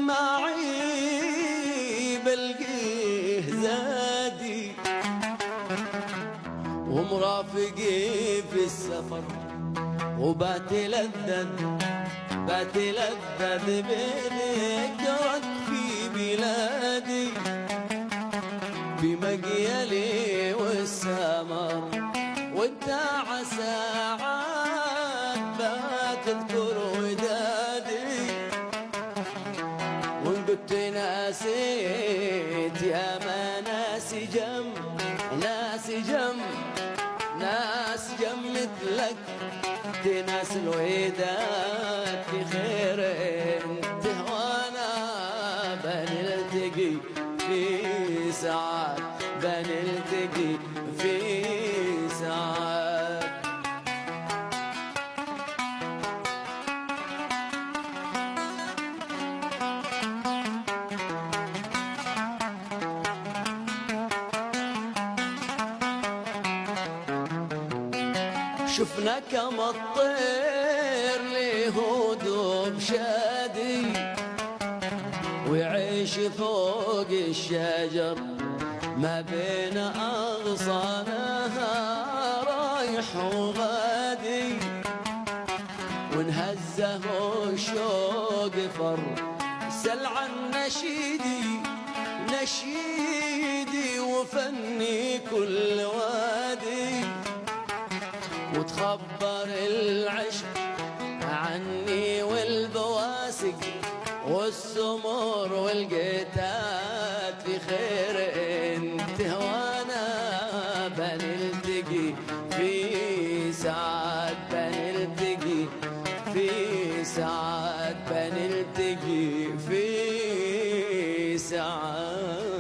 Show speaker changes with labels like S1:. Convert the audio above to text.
S1: معي بلقيه زادي ومرافقي في السفر، وبات لذذ بذكرك في بلادي، بمقيلي والسمر وانت عسى عاد تذكر ودادي. وان كنت ناسيت يا ما ناسي ناس جم مثلك، ناس الوداد في خير تهوانا، بنلتقي في ساعات، بنلتقي في ساعات. شفنا كما الطير لهدوب شادي، ويعيش فوق الشجر ما بين أغصانها رايح وغادي، ونهزه الشوق فر سل عن نشيدي وفني كل وادي، وتخبر العشق عني والبواسق والسمور والقتات في خير تهوانا، بنلتقي في ساعات، بنلتقي في ساعات، بنلتقي في ساعات.